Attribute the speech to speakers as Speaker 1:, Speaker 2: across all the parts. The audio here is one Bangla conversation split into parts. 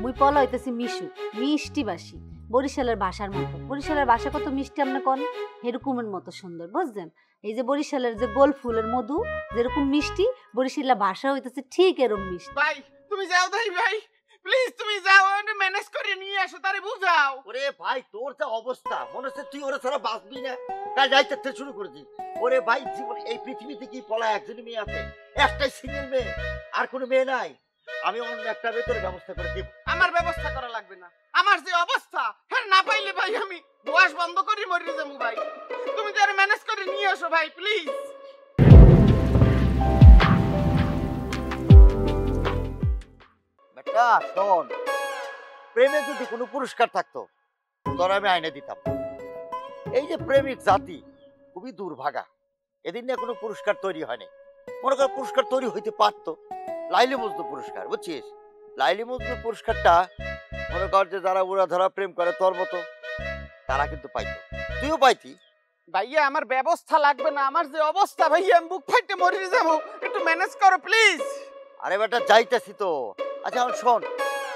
Speaker 1: মুই পলা হইতেছি মিশু, মিষ্টি বাসি, বরিশালের ভাষার মতো। বরিশালের ভাষা কত মিষ্টি আপনি কন, এরকমের মতো সুন্দর, বুঝছেন? এই যে বরিশালের যে গোল ফুলের মধু যেরকম মিষ্টি, বরিশালের ভাষা হইতেছে ঠিক এরকম মিষ্টি।
Speaker 2: ভাই তুমি যাও দেই ভাই, প্লিজ তুমি যাও, আমি ম্যানেজ করে নিয়ে আসো, তারে বুঝাও।
Speaker 3: ওরে ভাই তোর যা অবস্থা মনে হচ্ছে তুই ওরা ছাড়া বাঁচবি না, কাল যাইতে শুরু করেছিস। ওরে ভাই জীবন এই পৃথিবীতে কি পলা একজনই মেয়ে আছে, একটাই সিঙ্গেল মেয়ে, আর কোনো মেয়ে নাই। আমি অন্য একটা ভেতরে ব্যবস্থা করে দিব।
Speaker 2: আমার ব্যবস্থা করা লাগবে না, আমার যে অবস্থা হ্যাঁ না পাইলে ভাই আমি বয়স বন্ধ করে মরে যাবো ভাই। তুমি তারে ম্যানেজ করে নিয়ে আসো ভাই প্লিজ।
Speaker 3: বেটা শোন, প্রেমে যদি কোনো পুরস্কার থাকতো তোরা আমি আইনে দিতাম। এই যে প্রেমিক জাতি খুবই দুর্ভাগা, এদিন নিয়ে কোনো পুরস্কার তৈরি হয়নি। মনে কর পুরস্কার তৈরি হইতে পারতো, লাইলি মজনু পুরস্কার, বুঝছিস? লাইলি মজনু পুরস্কারটা মনে কর যে যারা উড়া ধরা প্রেম করে তোর মতো তারা কিন্তু পাইতো, তুইও পাইতি।
Speaker 2: ভাইয়া আমার ব্যবস্থা লাগবে না, আমার যে অবস্থা ভাইয়া আমি বুক ফাইটে মরে যাবো, একটু ম্যানেজ করো প্লিজ।
Speaker 3: আরে বেটা যাইতেছি তো। আচ্ছা এখন শোন,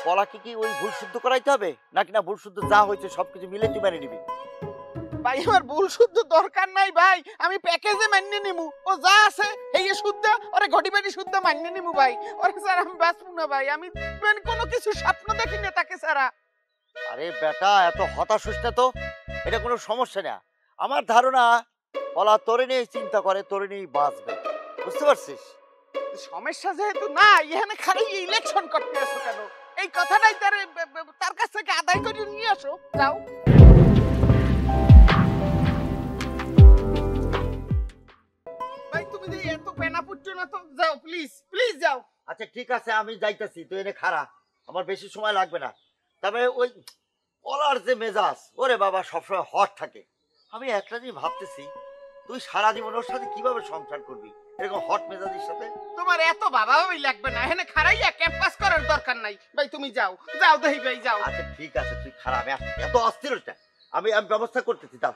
Speaker 3: পলাকে কি ওই ভুল শুদ্ধ করাইতে হবে নাকি না ভুল শুদ্ধ যা হয়েছে সবকিছু মিলে তুই মেনে নিবি?
Speaker 2: ভাই আমার ভুল শুদ্ধ দরকার নাই ভাই, আমি প্যাকেজে মানিয়ে নিমু, ও যা আছে এই শুদ্ধ ওরে ঘটি বাড়ি শুদ্ধ মানিয়ে নিমু ভাই। ওরে স্যার আমি বাঁচবো না ভাই, আমি কোনো কিছু স্বপ্ন দেখি না তাকে ছাড়া।
Speaker 3: আরে বেটা এত হতাশ হইস না তো, এটা কোনো সমস্যা না। আমার ধারণা পলা তোরে নিয়ে চিন্তা করে, তোরে নিয়ে বাঁচবে, বুঝতে পারছিস?
Speaker 2: সমস্যা যেহেতু না, এখানে খালি ইলেকশন করতে আসো কেন? এই কথাটাই তার কাছ থেকে আদায় করে নিয়ে আসো, যাও। ভাই তুমি যে এত পেনা পুচ্ছ না তো, যাও প্লিজ প্লিজ যাও।
Speaker 3: আচ্ছা ঠিক আছে আমি যাইতেছি, তুই এনে খাড়া, আমার বেশি সময় লাগবে না। তবে ওই পলার যে মেজাজ ওরে বাবা সবসময় হট থাকে। আমি একটা জিনিস ভাবতেছি, তুই সারা জীবন ওর সাথে কিভাবে সংসার করবি এরকম হট মেজাজের সাথে?
Speaker 2: তোমার এত ভাবাভাবি লাগবে না, এখানে খারাইয়া ক্যাম্পাস করার দরকার নাই ভাই, তুমি যাও যাও দেই ভাই যাও।
Speaker 3: আচ্ছা ঠিক আছে তুই খারাপ, এত অস্থির হচ্ছে, আমি ব্যবস্থা করতেছি তাও।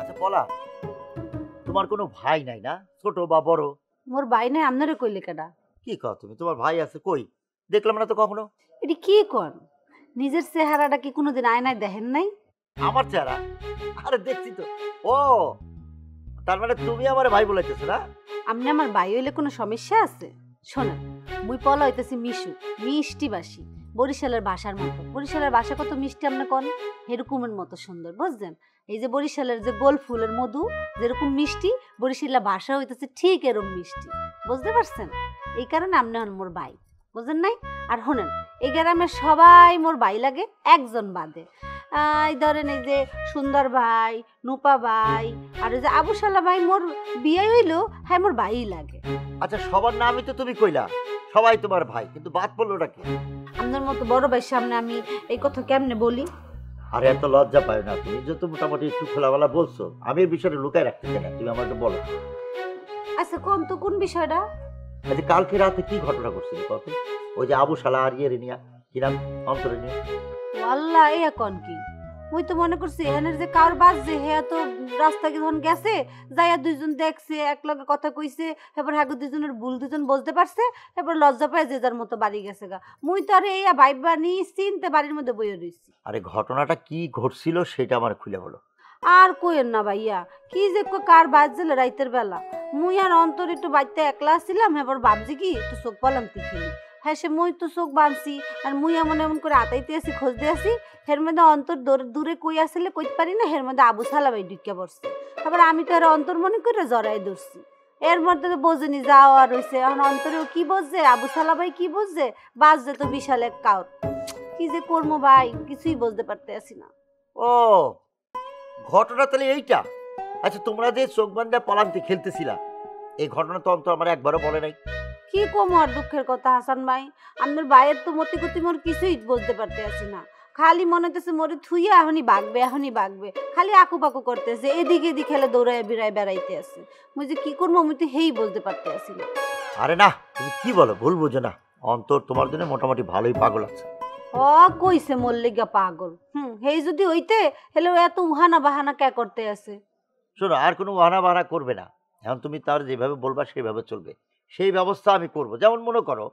Speaker 3: আচ্ছা পলা, তোমার কোনো ভাই নাই না, ছোট বা বড়?
Speaker 1: মোর ভাই নাই, আপনারে কইলে কেডা?
Speaker 3: কি কও তুমি, তোমার ভাই আছে কই? দেখলাম না তো কখনো।
Speaker 1: এটি কি কন? নিজের চেহারাটা কি কোনোদিন আয়নায় দেখেন নাই?
Speaker 3: আমার চেহারা? আরে দেখছি তো। ও তার মানে তুমি আমার ভাই বলাইতেছো না?
Speaker 1: আপনি আমার ভাই হইলে কোনো সমস্যা আছে? শোনেন, মুই পলা হইতেছি মিশু, মিষ্টি বাসি, বরিশালের ভাষার মতো। বরিশালের ভাষা কত মিষ্টি আপনি কন, এরকমের মতো সুন্দর, বুঝছেন? এই যে বরিশালের যে গোল ফুলের মধু যেরকম মিষ্টি, বরিশালের ভাষা হইতেছে ঠিক এরকম মিষ্টি, বুঝতে পারছেন? এই কারণে আপনি হন মোর ভাই, বুঝেন নাই? আর শোনেন, এই গ্রামের সবাই মোর ভাই লাগে একজন বাদে। এই ধরেন এই যে সুন্দর ভাই, নুপা ভাই, আর ওই যে আবুশালা ভাই মোর বিয়ে হইলো, হ্যাঁ মোর ভাই লাগে।
Speaker 3: আচ্ছা সবার নামই তো তুমি কইলা, সবাই তোমার ভাই, কিন্তু বাদ পড়লোটা কি?
Speaker 1: আপনার মতো বড় ভাইয়ের সামনে আমি এই কথা কেমনে বলি?
Speaker 3: আরে এত লজ্জা পায় না, তুমি যত মোটামুটি একটু খোলামেলা বলছো, আমি এই বিষয়টা লুকায় রাখতে চাই না, তুমি আমাকে বলো।
Speaker 1: আচ্ছা কোন তো কোন বিষয়টা?
Speaker 3: আচ্ছা কালকে রাতে কি ঘটনা ঘটছিল কত? ওই যে আবুশালা আর ইয়ের নিয়া, কি নাম, অন্তরে নিয়ে?
Speaker 1: আল্লাহ, এ কোন কি? মুই তো মনে করছি এখানের যে কার বাস যে হে তো রাস্তা যখন গেছে যাইয়া দুইজন দেখছে, এক লগে কথা কইছে, এবার হাগু দুজনের ভুল দুজন বুঝতে পারছে, এবার লজ্জা পায় যে যার মতো বাড়ি গেছে গা। মুই তো আরে এই ভাইবা নি চিনতে বাড়ির মধ্যে বইয়ে রইছি।
Speaker 3: আরে ঘটনাটা কি ঘটছিল সেটা আমার খুলে বলো।
Speaker 1: আর কইেন না ভাইয়া, কি যে কার বাস জেলে রাইতের বেলা, মুই আর অন্তর একটু বাড়িতে একলা ছিলাম, এবার ভাবছি কি একটু চোখ পালান্তি খেলি। হ্যাঁ সে মুই তো চোখ বাঁধছি, আর মুই এমন এমন করে আতাইতে আসি, খোঁজতে আসি, হের মধ্যে অন্তর দূরে কই আসলে কইতে পারি না, হের মধ্যে আবু সালাবাই ঢুকিয়া পড়ছে। আবার আমি তো আর অন্তর মনে করে জড়াই ধরছি, এর মধ্যে তো বোঝেনি যাওয়া রয়েছে। এখন অন্তরেও কি বুঝছে, আবু সালাবাই কি বুঝছে, বাজছে তো বিশাল এক কাউর। কি যে করবো ভাই, কিছুই বুঝতে পারতে আসি না।
Speaker 3: ও ঘটনা তাহলে এইটা? আচ্ছা তোমরা যে চোখ বান্ধা পলান্তি খেলতেছিলা, এই ঘটনা তো অন্তর আমার একবারও বলে নাই।
Speaker 1: কি কম আর দুঃখের কথা হাসান ভাই, আপনার ভাইয়ের তো মতি গতি মোর কিছুই বুঝতে পারতে আসি না। খালি মনে হতেছে মোরে থুইয়া এখনই বাগবে, খালি আকু পাকু করতেছে, এদিকে এদিকে খেলে দৌড়ায় বিড়ায় বেড়াইতে আছে। মুই যে কি করবো আমি তো হেই বলতে পারতে আসি না।
Speaker 3: আরে না তুমি কি বলো, ভুল বুঝো না, অন্তর তোমার জন্য মোটামুটি ভালোই পাগল আছে।
Speaker 1: কইছে মল্লিকা পাগল। হেই যদি হইতে হেলে ও এত উহানা বাহানা কে করতে আছে?
Speaker 3: শোনো, আর কোনো বাহানা বাহানা করবে না। এখন তুমি তার যেভাবে বলবা সেইভাবে চলবে, সেই ব্যবস্থা আমি করব। যেমন মনে করো,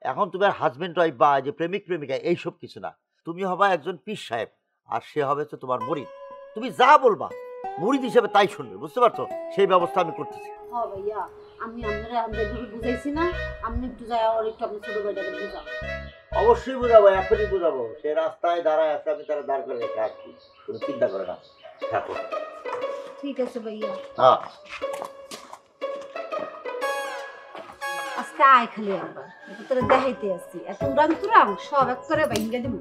Speaker 3: এখন তোমার হাজবেন্ড ওয়াইফ বা যে প্রেমিক প্রেমিকা এইসব কিছু না, তুমি হবা একজন পীর সাহেব, আর সে হবে তো তোমার মুরিদ। তুমি যা বলবা মুরিদ হিসেবে তাই শুনবে, বুঝতে পারছো? সেই ব্যবস্থা আমি করতেছি।
Speaker 1: হ্যাঁ ভাইয়া, আমি আমরা বুঝাইছি না, আপনি একটু যাই আর একটু আপনার ছোট ভাইটাকে বুঝাও।
Speaker 3: অবশ্যই বুঝাবো, এখনই বুঝাবো। সে রাস্তায় দাঁড়ায় আছে, আমি তারা দাঁড় করে রেখে আসছি, তুমি চিন্তা করে না, থাকো।
Speaker 1: ঠিক আছে ভাইয়া।
Speaker 3: হ্যাঁ,
Speaker 1: আজকে আয় খালি একবার, তোরা দেখাইতে আসছি, এত উড়াং তুরাং সব এক করে ভাইঙ্গা দিব।